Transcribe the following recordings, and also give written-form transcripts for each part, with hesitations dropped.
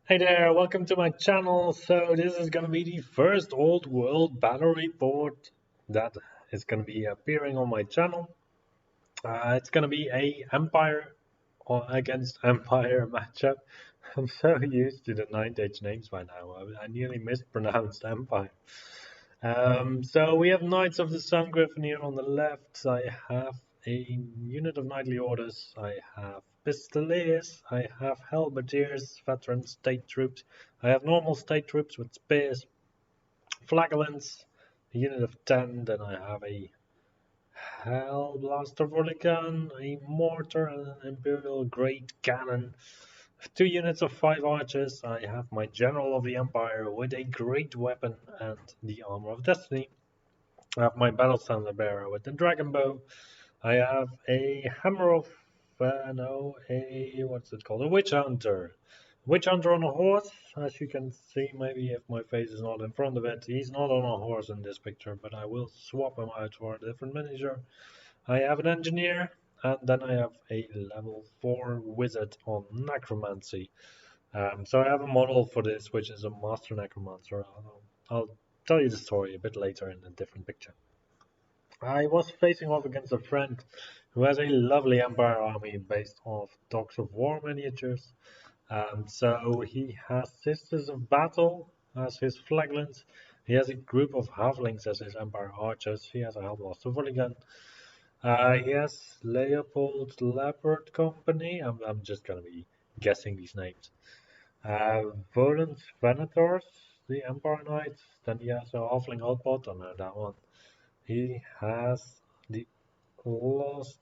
Hey there, welcome to my channel. So this is gonna be the first old world battle report that is gonna be appearing on my channel. It's gonna be a Empire against Empire matchup. I'm so used to the 9th names by now. I nearly mispronounced Empire. So we have Knights of the Sun Griffin here on the left. I have a unit of knightly orders. I have pistoliers. I have halberdiers, veteran state troops. I have normal state troops with spears, flagellants, a unit of 10. Then I have a hell blaster for the gun, a mortar, and an Imperial great cannon. 2 units of 5 archers. I have my General of the Empire with a great weapon and the Armor of Destiny. I have my battle standard bearer with the dragon bow. I have a hammer of no, a what's it called? A witch hunter. Witch hunter on a horse. As you can see, maybe if my face is not in front of it, he's not on a horse in this picture, but I will swap him out for a different miniature. I have an engineer, and then I have a level 4 wizard on necromancy. So I have a model for this, which is a master necromancer. I'll tell you the story a bit later in a different picture. I was facing off against a friend who has a lovely Empire army based off Dogs of War miniatures. So he has Sisters of Battle as his flaglants. He has a group of halflings as his Empire archers. He has a Hellblaster volley he has Leopold Leopard Company. I'm just gonna be guessing these names. Volant Venators, the Empire Knights. Then he has a Halfling Outbot. I know that one. He has the lost.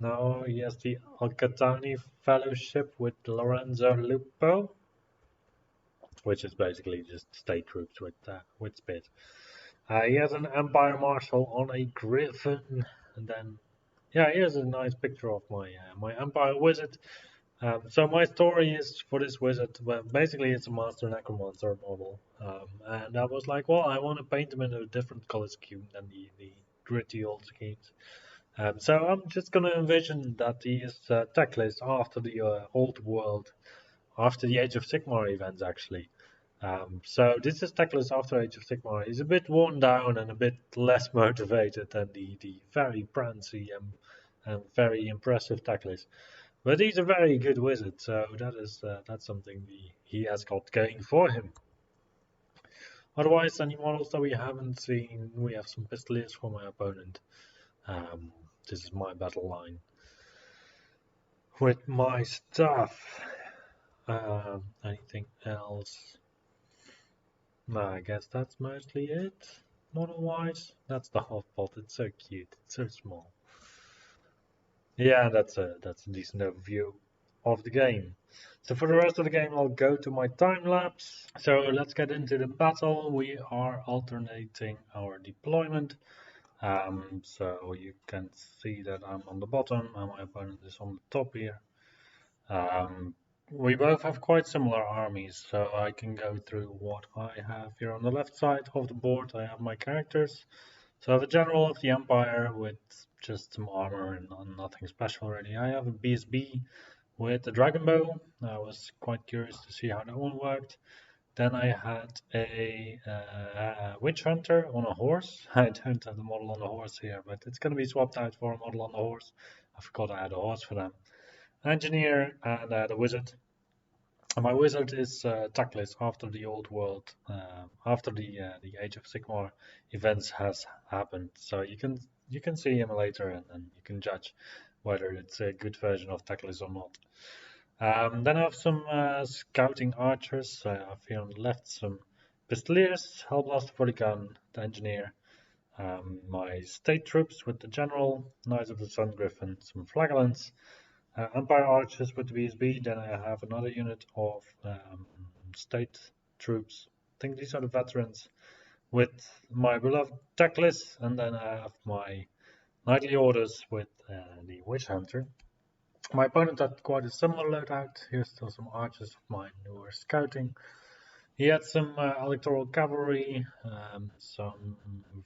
No, he has the Alcatani Fellowship with Lorenzo Lupo, which is basically just state troops with spears. He has an Empire Marshal on a Griffin, and then yeah, here's a nice picture of my Empire Wizard. So my story is for this wizard. Well, basically, it's a master necromancer model, and I was like, well, I want to paint him in a different color scheme than the gritty old schemes. So I'm just gonna envision that he is techless after the old world, after the Age of Sigmar events actually. So this is techless after Age of Sigmar. He's a bit worn down and a bit less motivated than the very prancy and very impressive techless. But he's a very good wizard, so that's something he has got going for him. Otherwise, any models that we haven't seen, we have some pistoliers for my opponent. Um, this is my battle line with my stuff. Anything else? No, I guess that's mostly it. Model-wise, that's the half pot. It's so cute. It's so small. Yeah, that's a decent overview of the game. So for the rest of the game, I'll go to my time lapse. So let's get into the battle. We are alternating our deployment. So you can see that I'm on the bottom and my opponent is on the top here. We both have quite similar armies, so I can go through what I have here on the left side of the board. I have my characters. So I have a general of the Empire with just some armor and nothing special really. I have a BSB with the dragon bow. I was quite curious to see how that one worked. Then I had a witch hunter on a horse. I don't have the model on the horse here, but it's going to be swapped out for a model on the horse. I forgot I had a horse for them. Engineer and the wizard. And my wizard is tactless after the old world, after the Age of Sigmar events has happened. So you can see him later and you can judge whether it's a good version of tactless or not. Then I have some scouting archers. I have here on the left some pistoliers, hellblaster for the gun, the engineer, my state troops with the general, knights of the sun griffin, some flagellants, Empire Archers with the BSB, then I have another unit of state troops. I think these are the veterans with my beloved Teclis, and then I have my knightly orders with the Witch Hunter. My opponent had quite a similar loadout. Here's still some archers of mine who are scouting. He had some electoral cavalry, some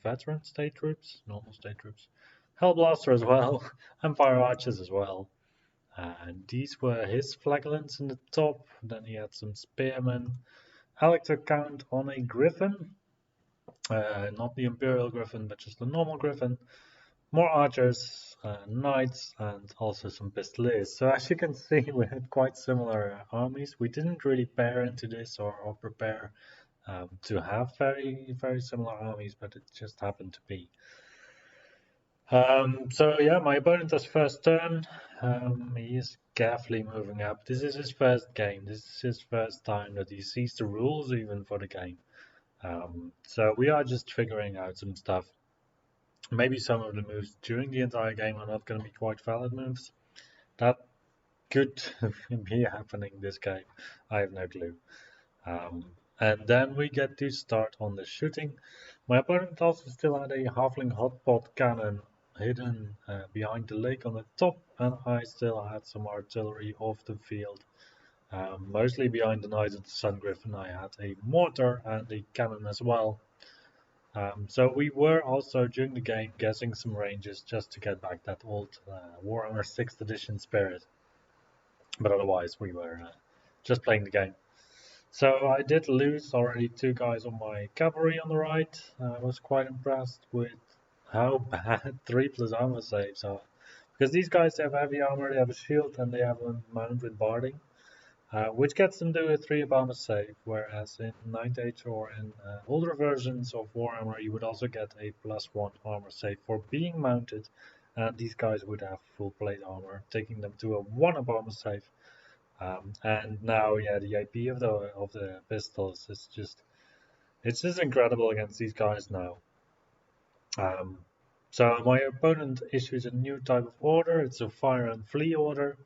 veteran state troops, normal state troops, Hellblaster as well, Empire Archers as well. And these were his flagellants in the top. Then he had some spearmen, Elector Count on a griffin, not the Imperial griffin, but just the normal griffin. More archers, knights, and also some pistoliers. So as you can see, we had quite similar armies. We didn't really pair into this or prepare to have very similar armies, but it just happened to be. So yeah, my opponent has first turn. He is carefully moving up. This is his first game. This is his first time that he sees the rules even for the game. So we are just figuring out some stuff. Maybe some of the moves during the entire game are not going to be quite valid moves. That could be happening this game. I have no clue. And then we get to start on the shooting. My opponent also still had a halfling hotpot cannon hidden behind the lake on the top, and I still had some artillery off the field. Mostly behind the Knights of the Sun Griffin, I had a mortar and a cannon as well. So we were also during the game guessing some ranges just to get back that old Warhammer 6th edition spirit. But otherwise, we were just playing the game. So I did lose already 2 guys on my cavalry on the right. I was quite impressed with how bad 3+ armor saves are. Because these guys have heavy armor, they have a shield, and they have a mount with barding. Which gets them to a 3 armor save, whereas in 9th Age or in older versions of Warhammer you would also get a +1 armor save for being mounted, and these guys would have full plate armor, taking them to a 1 armor save. And now, yeah, the AP of the pistols is it's just incredible against these guys now. So my opponent issues a new type of order. It's a fire and flee order.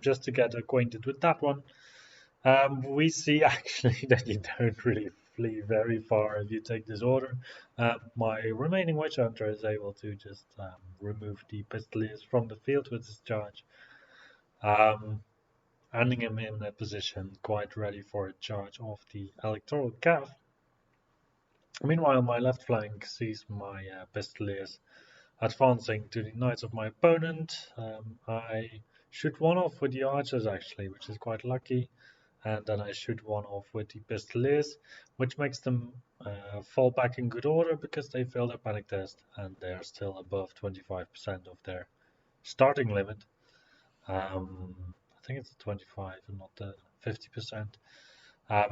Just to get acquainted with that one. We see actually that you don't really flee very far if you take this order. My remaining witch hunter is able to just remove the pistoliers from the field with his charge, handing him in a position quite ready for a charge of the electoral cav. Meanwhile, my left flank sees my pistoliers advancing to the knights of my opponent. I shoot one off with the archers actually, which is quite lucky. And then I shoot one off with the pistoliers, which makes them fall back in good order because they failed their panic test and they are still above 25% of their starting limit. I think it's 25 and not the 50%.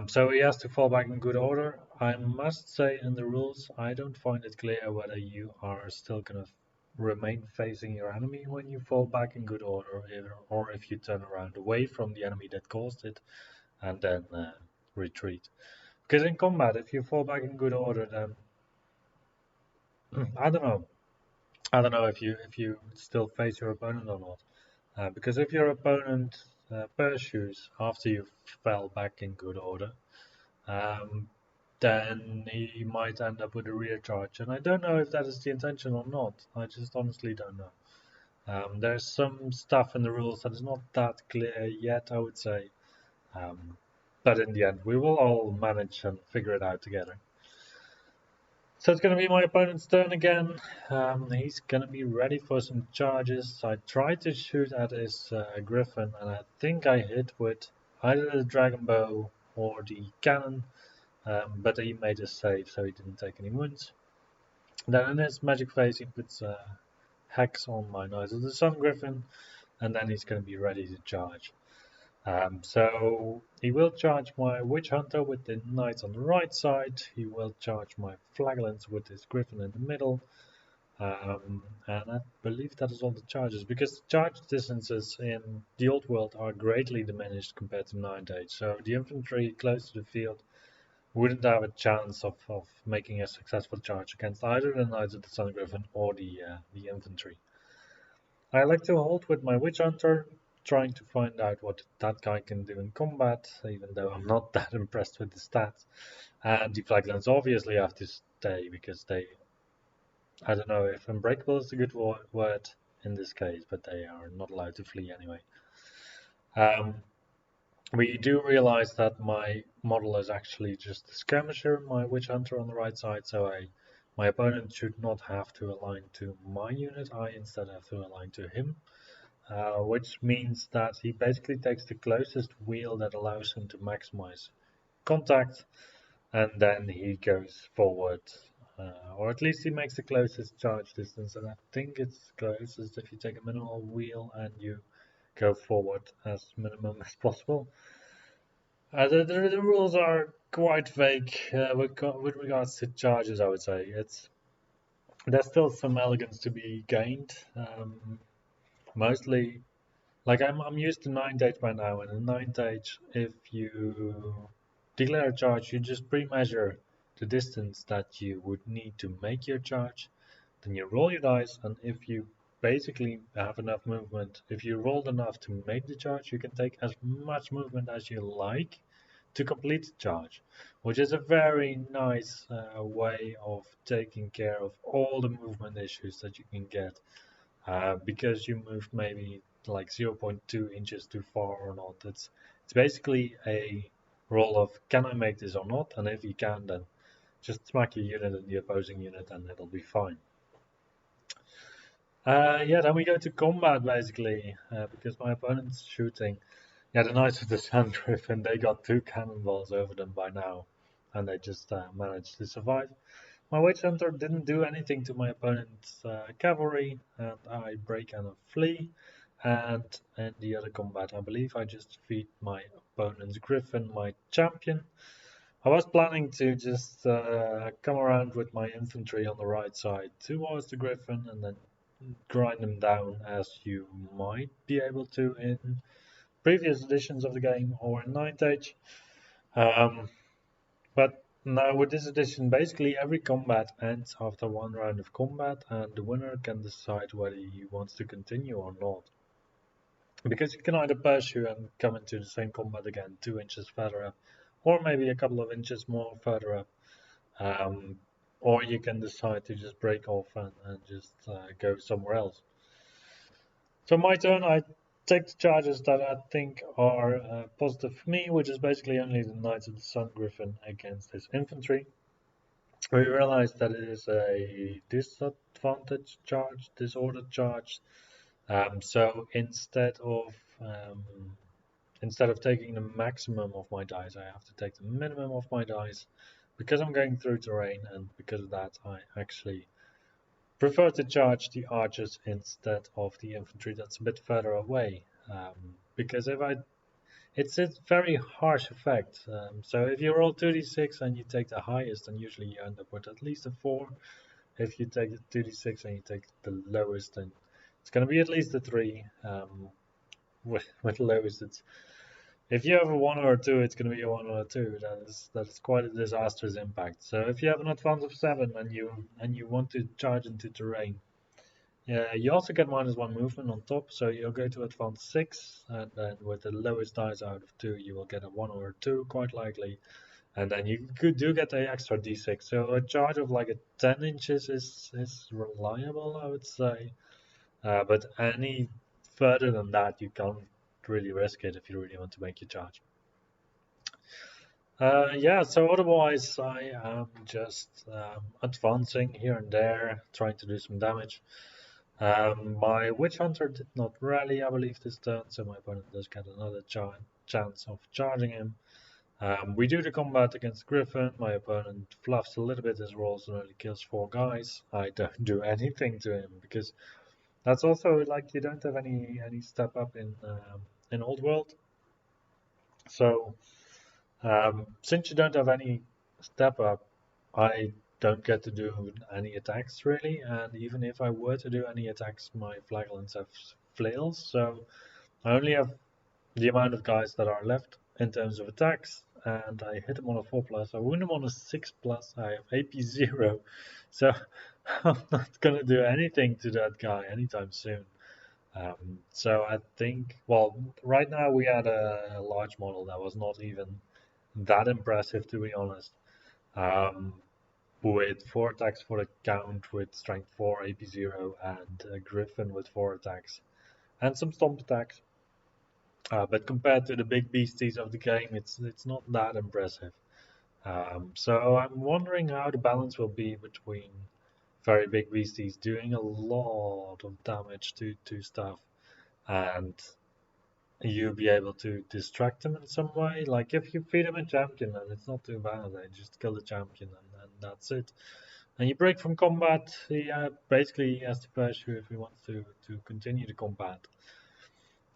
So he has to fall back in good order. I must say in the rules, I don't find it clear whether you are still going to remain facing your enemy when you fall back in good order, or if you turn around away from the enemy that caused it and then retreat. Because in combat, if you fall back in good order, then I don't know. I don't know if you still face your opponent or not. Because if your opponent pursues after you fell back in good order, then he might end up with a rear charge. And I don't know if that is the intention or not. I just honestly don't know. There's some stuff in the rules that is not that clear yet, I would say. But in the end, we will all manage and figure it out together. So it's going to be my opponent's turn again. He's going to be ready for some charges. I tried to shoot at his griffin, and I think I hit with either the dragon bow or the cannon, but he made a save, so he didn't take any wounds. Then in his magic phase, he puts hex on my Knight of the Sun Griffin, and then he's going to be ready to charge. So he will charge my Witch Hunter with the Knights on the right side, he will charge my Flagellants with his Griffin in the middle, and I believe that is all the charges, because charge distances in the Old World are greatly diminished compared to 9th Age, so the infantry close to the field wouldn't have a chance of making a successful charge against either the Knights of the Sun Griffin or the infantry. I like to hold with my Witch Hunter, trying to find out what that guy can do in combat, even though I'm not that impressed with the stats. And the Flagellants obviously have to stay because they, I don't know if unbreakable is a good word in this case, but they are not allowed to flee anyway. We do realize that my model is actually just a skirmisher, my Witch Hunter on the right side, so my opponent should not have to align to my unit, I instead have to align to him. which means that he basically takes the closest wheel that allows him to maximize contact, and then he goes forward, or at least he makes the closest charge distance, and I think it's closest if you take a minimal wheel and you go forward as minimum as possible. The rules are quite vague with regards to charges, I would say. There's still some elegance to be gained. Mostly, like I'm used to 9th by now, and in 9th, if you declare a charge, you just pre-measure the distance that you would need to make your charge. Then you roll your dice, and if you basically have enough movement, if you rolled enough to make the charge, you can take as much movement as you like to complete the charge, which is a very nice way of taking care of all the movement issues that you can get because you moved maybe like 0.2 inches too far or not. It's basically a roll of can I make this or not, and if you can, then just smack your unit in the opposing unit and it'll be fine. Yeah, then we go to combat basically, because my opponent's shooting. Yeah, the Knights of the Sun Griffin, they got 2 cannonballs over them by now, and they just managed to survive. My Witch Hunter didn't do anything to my opponent's cavalry, and I break and flee. And in the other combat, I believe I just feed my opponent's Griffin, my champion. I was planning to just come around with my infantry on the right side towards the Griffin and then grind them down as you might be able to in previous editions of the game or in 9th Age. But now with this edition, basically every combat ends after 1 round of combat, and the winner can decide whether he wants to continue or not. Because you can either pursue and come into the same combat again 2 inches further up, or maybe a couple of inches more further up. Or you can decide to just break off and just go somewhere else. So my turn, I take the charges that I think are positive for me, which is basically only the Knights of the Sun Griffin against his infantry. We realize that it is a disadvantage charge, disordered charge. So instead of taking the maximum of my dice, I have to take the minimum of my dice because I'm going through terrain, and because of that, I actually prefer to charge the archers instead of the infantry that's a bit further away. Because it's a very harsh effect. So if you roll 2d6 and you take the highest, then usually you end up with at least a 4. If you take the 2d6 and you take the lowest, then it's going to be at least a 3. With lowest, if you have a 1 or a 2, it's going to be a 1 or a 2. That's quite a disastrous impact. So if you have an advance of 7 and you want to charge into terrain, yeah, you also get -1 movement on top, so you'll go to advance 6, and then with the lowest dice out of 2, you will get a 1 or a 2, quite likely. And then you do get the extra d6. So a charge of like a 10 inches is reliable, I would say. But any further than that, you can't really risk it if you really want to make your charge. Yeah, so otherwise I am just advancing here and there, trying to do some damage. My Witch Hunter did not rally, I believe, this turn, so my opponent does get another chance of charging him. We do the combat against Griffin. My opponent fluffs a little bit his rolls and only kills 4 guys. I don't do anything to him because that's also like you don't have any step up in Old World. So since you don't have any step up, I don't get to do any attacks really, and even if I were to do any attacks, my flagellants have flails, so I only have the amount of guys that are left in terms of attacks, and I hit him on a 4+, I wound him on a 6+, I have AP 0, so I'm not gonna do anything to that guy anytime soon. So I think, well, right now we had a large model that was not even that impressive, to be honest. With 4 attacks for the count, with strength 4, AP 0, and a Griffin with 4 attacks, and some stomp attacks. But compared to the big beasties of the game, it's not that impressive. So I'm wondering how the balance will be between very big beasties doing a lot of damage to stuff, and you be able to distract them in some way. Like if you feed them a champion, then it's not too bad. They just kill the champion, and that's it. And you break from combat. He basically has to pursue if he wants to continue the combat,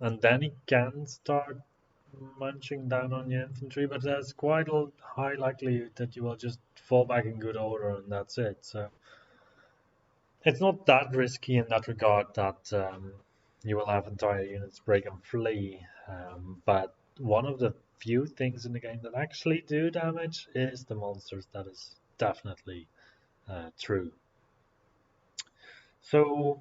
and then he can start munching down on your infantry. But there's quite a high likelihood that you will just fall back in good order, and that's it. So it's not that risky in that regard that you will have entire units break and flee. But one of the few things in the game that actually do damage is the monsters. That is definitely true. So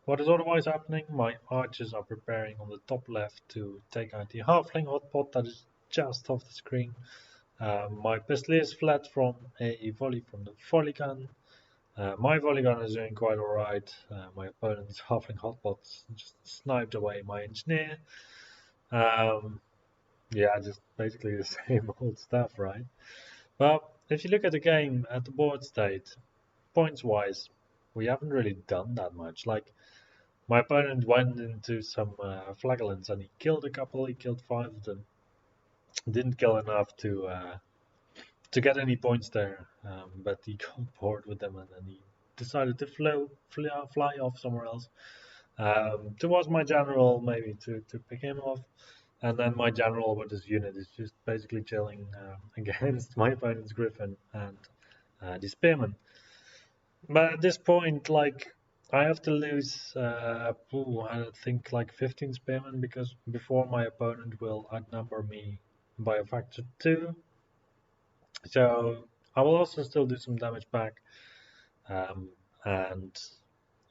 what is otherwise happening? My archers are preparing on the top left to take out the halfling hotpot that is just off the screen. My pistol is flat from a volley from the volley gun. My volley gun is doing quite alright. My opponent's halfling hotpots just sniped away my engineer. Yeah, just basically the same old stuff, right? Well, if you look at the game at the board state, points wise, we haven't really done that much. Like, my opponent went into some flagellants and he killed a couple, he killed 5 of them. Didn't kill enough to get any points there, but he got bored with them and then he decided to fly off somewhere else. Towards my general, maybe to pick him off. And then my general with his unit is just basically chilling against my opponent's griffin and the spearman. But at this point, like, I have to lose, I think, like 15 spearmen because before my opponent will outnumber me by a factor 2. So I will also still do some damage back. Um, and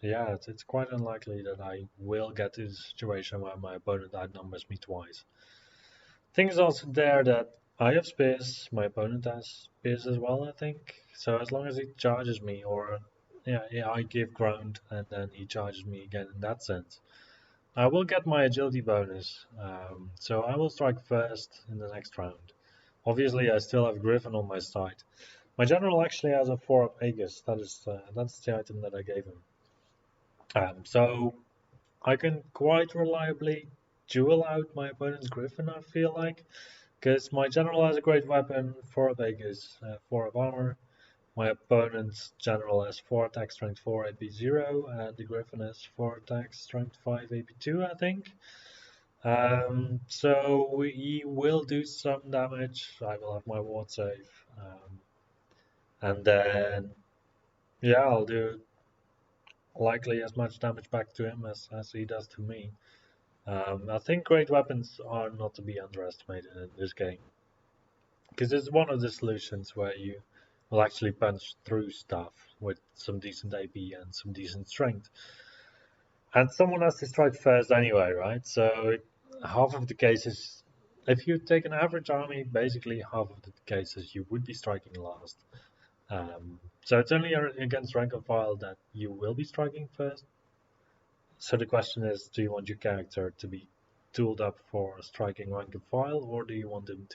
yeah, it's quite unlikely that I will get to the situation where my opponent outnumbers me twice. Thing is also there that I have spears, my opponent has spears as well, I think. So as long as he charges me, or yeah, I give ground and then he charges me again in that sense, I will get my agility bonus. So I will strike first in the next round. Obviously, I still have Griffin on my side. My general actually has a 4 up Aegis. That's the item that I gave him. So I can quite reliably duel out my opponent's Griffin, I feel like. Because my general has a great weapon, 4 of Aegis, 4 of armor. My opponent's general has 4 attack, strength 4, AP 0, and the Griffin has 4 attack, strength 5, AP 2, I think. So he will do some damage. I will have my ward save. And then, yeah, I'll do likely as much damage back to him as he does to me. I think great weapons are not to be underestimated in this game. Because it's one of the solutions where you will actually punch through stuff with some decent AP and some decent strength. And someone has to strike first anyway, right? So half of the cases, if you take an average army, basically half of the cases you would be striking last. So it's only against rank and file that you will be striking first. So the question is, do you want your character to be tooled up for striking rank and file, or do you want him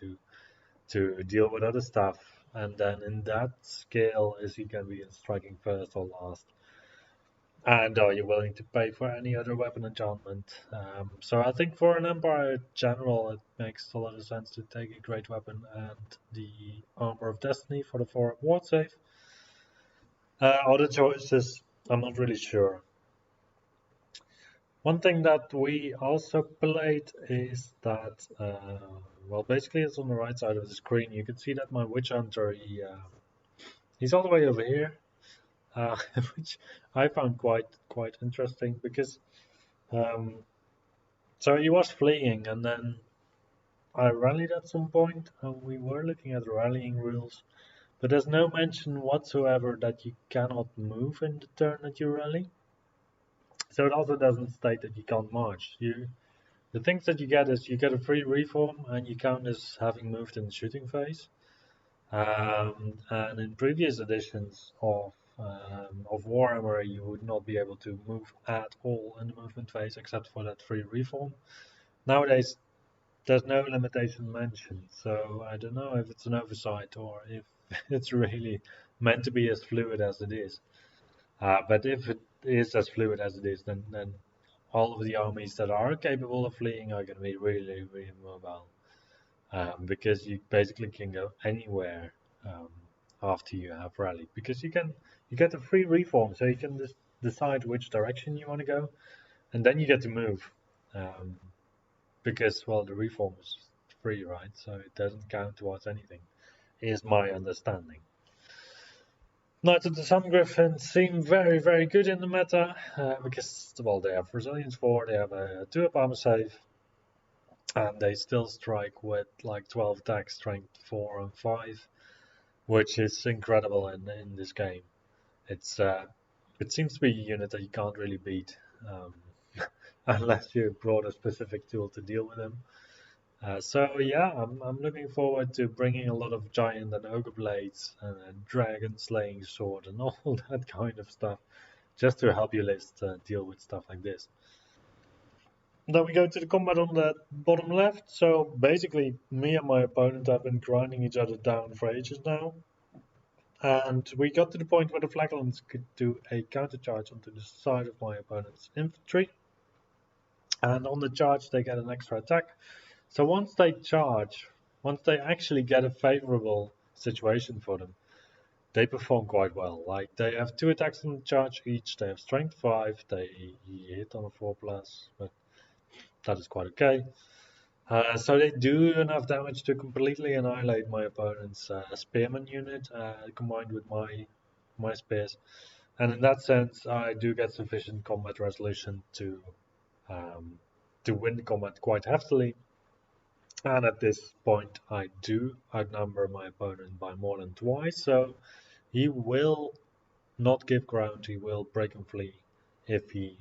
to deal with other stuff? And then in that scale, is he going to be striking first or last? And are you willing to pay for any other weapon enchantment? So I think for an Empire General, it makes a lot of sense to take a great weapon and the Armor of Destiny for the 4 ward save. Other choices, I'm not really sure. One thing that we also played is that, well, basically it's on the right side of the screen. You can see that my Witch Hunter, he's all the way over here, which I found quite interesting because, so he was fleeing and then I rallied at some point and we were looking at rallying rules, but there's no mention whatsoever that you cannot move in the turn that you rally. So it also doesn't state that you can't march. The things that you get is you get a free reform and you count as having moved in the shooting phase. And in previous editions of Warhammer, you would not be able to move at all in the movement phase except for that free reform. Nowadays, there's no limitation mentioned, so I don't know if it's an oversight or if it's really meant to be as fluid as it is. But if it is as fluid as it is, then all of the armies that are capable of fleeing are going to be really, really mobile. Because you basically can go anywhere um, after you have rallied, because you get a free reform, so you can just decide which direction you want to go, and then you get to move. Because well, the reform is free, right? So it doesn't count towards anything, is my understanding. Knights of the Sun Griffin seem very, very good in the meta because well, they have resilience 4, they have a 2-up armor save, and they still strike with like 12 attack, strength 4 and 5, which is incredible in this game. It seems to be a unit that you can't really beat um, unless you brought a specific tool to deal with them. So yeah, I'm looking forward to bringing a lot of giant and ogre blades and dragon slaying sword and all that kind of stuff, just to help your list deal with stuff like this. Then we go to the combat on the bottom left. So basically, me and my opponent have been grinding each other down for ages now. And we got to the point where the flagellants could do a counter charge onto the side of my opponent's infantry. And on the charge, they get an extra attack. So once they charge, once they actually get a favorable situation for them, they perform quite well. Like they have 2 attacks on the charge each, they have strength 5, they hit on a 4+, but that is quite okay. So they do enough damage to completely annihilate my opponent's spearman unit combined with my spears, and in that sense, I do get sufficient combat resolution um, to win the combat quite heftily. And at this point, I do outnumber my opponent by more than twice, so he will not give ground. He will break and flee if he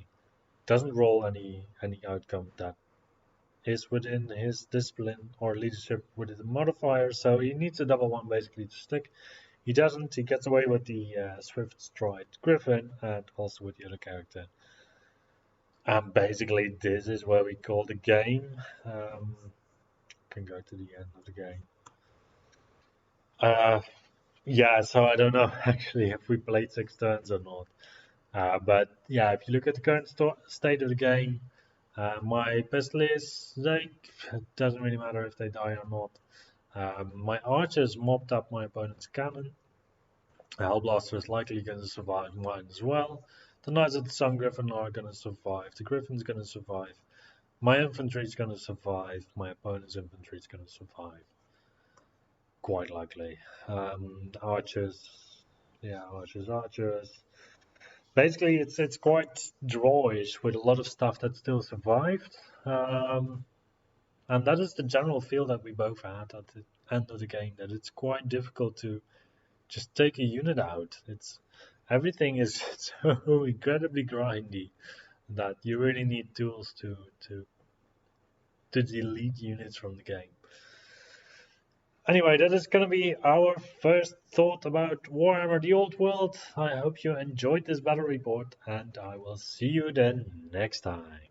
doesn't roll any outcome that is within his discipline or leadership with the modifier, so he needs a double one basically to stick. He doesn't, he gets away with the Swift Stride Griffin and also with the other character. And basically this is where we call the game. Can go to the end of the game. Yeah, so I don't know actually if we played 6 turns or not. But yeah, if you look at the current state of the game, my Pestilius, it doesn't really matter if they die or not. My archers mopped up my opponent's cannon. Hellblaster is likely going to survive mine as well. The Knights of the Sun Griffin are going to survive. The Griffin's going to survive. My infantry is going to survive. My opponent's infantry is going to survive. Quite likely. Archers, yeah, archers. Basically, it's quite drawish with a lot of stuff that still survived. And that is the general feel that we both had at the end of the game, that it's quite difficult to just take a unit out. Everything is so incredibly grindy that you really need tools to delete units from the game. Anyway, that is going to be our first thought about Warhammer the Old World. I hope you enjoyed this battle report, and I will see you then next time.